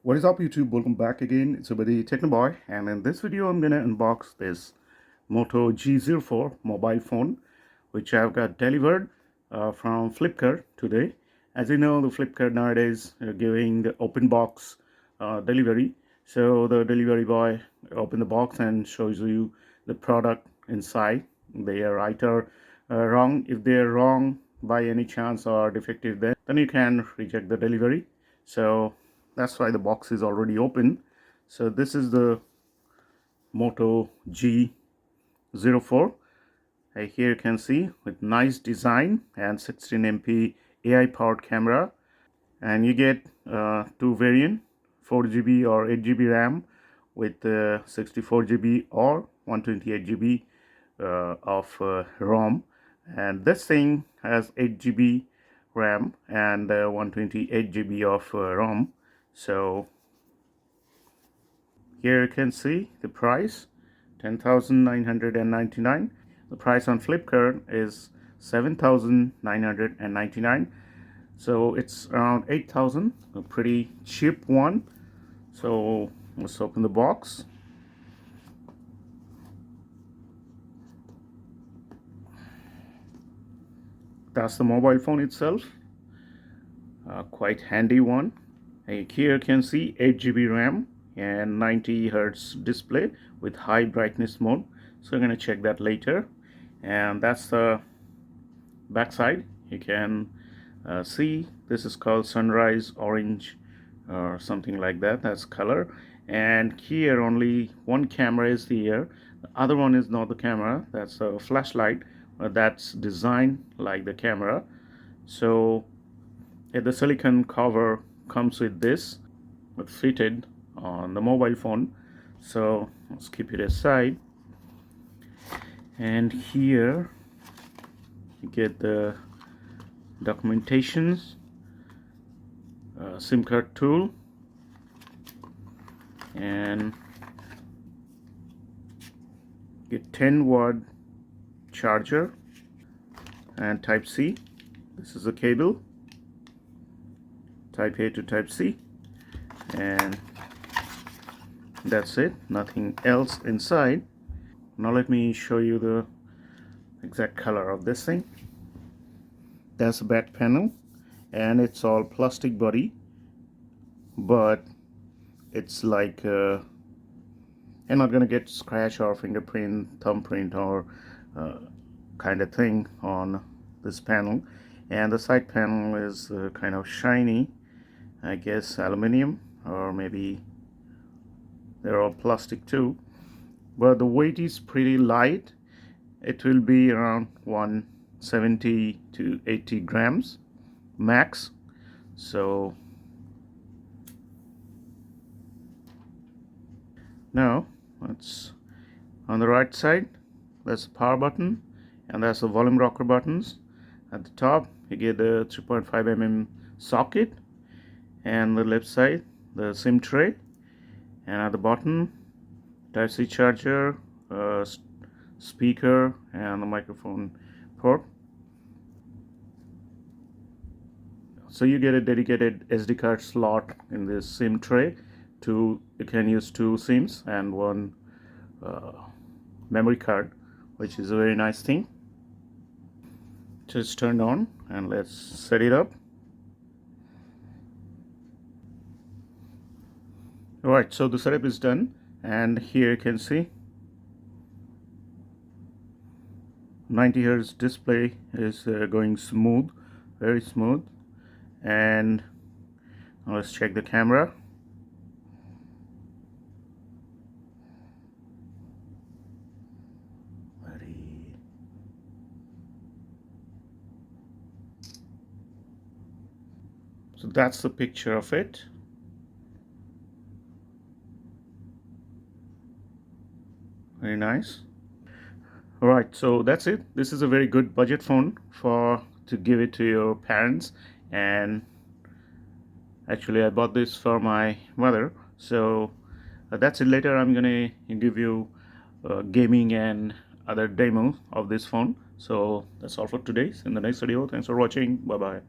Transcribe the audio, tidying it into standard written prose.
What is up, YouTube? Welcome back again. It's your buddy Technoboy, and in this video I'm gonna unbox this Moto G04 mobile phone which I've got delivered from Flipkart today. As you know, the Flipkart nowadays are giving the open box delivery. So the delivery boy open the box and shows you the product inside. They are right or wrong. If they are wrong by any chance or defective, then you can reject the delivery. So that's why the box is already open. So this is the Moto G04. Here you can see with nice design and 16MP AI powered camera, and you get two variant, 4GB or 8GB RAM with 64GB or 128GB of ROM. And this thing has 8GB RAM and 128GB of ROM. So here you can see the price, 10,999. The price on Flipkart is 7,999. So it's around 8,000, a pretty cheap one. So let's open the box. That's the mobile phone itself. Quite handy one. Here you can see 8GB RAM and 90 Hz display with high brightness mode. So I'm going to check that later. And that's the back side. You can see this is called sunrise orange or something like that. That's color. And here only one camera is here. The other one is not the camera. That's a flashlight that's designed like the camera. So the silicone cover comes with this, but fitted on the mobile phone. So let's keep it aside. And here you get the documentations, SIM card tool, and get 10-watt charger and Type C. This is the cable, Type A to Type C, and that's it, nothing else inside. Now let me show you the exact color of this thing. That's the back panel, and it's all plastic body, but it's like you're not gonna get scratch or fingerprint, thumbprint, or kind of thing on this panel. And the side panel is kind of shiny, I guess aluminum, or maybe they're all plastic too, but the weight is pretty light. It will be around 170 to 80 grams max. So now it's on the right side. That's the power button, and that's the volume rocker buttons. At the top you get the 3.5mm socket, and the left side the SIM tray, and at the bottom Type C charger, speaker, and the microphone port. So you get a dedicated SD card slot in this SIM tray. You can use two SIMs and one memory card, which is a very nice thing. Just turned on, and let's set it up. Alright, so the setup is done, and here you can see 90 Hz display is going smooth, very smooth. And now let's check the camera. So that's the picture of it. Very nice. Alright, so that's it. This is a very good budget phone to give it to your parents. And actually I bought this for my mother. So that's it. Later I'm gonna give you gaming and other demos of this phone. So that's all for today. In the next video, thanks for watching. Bye bye.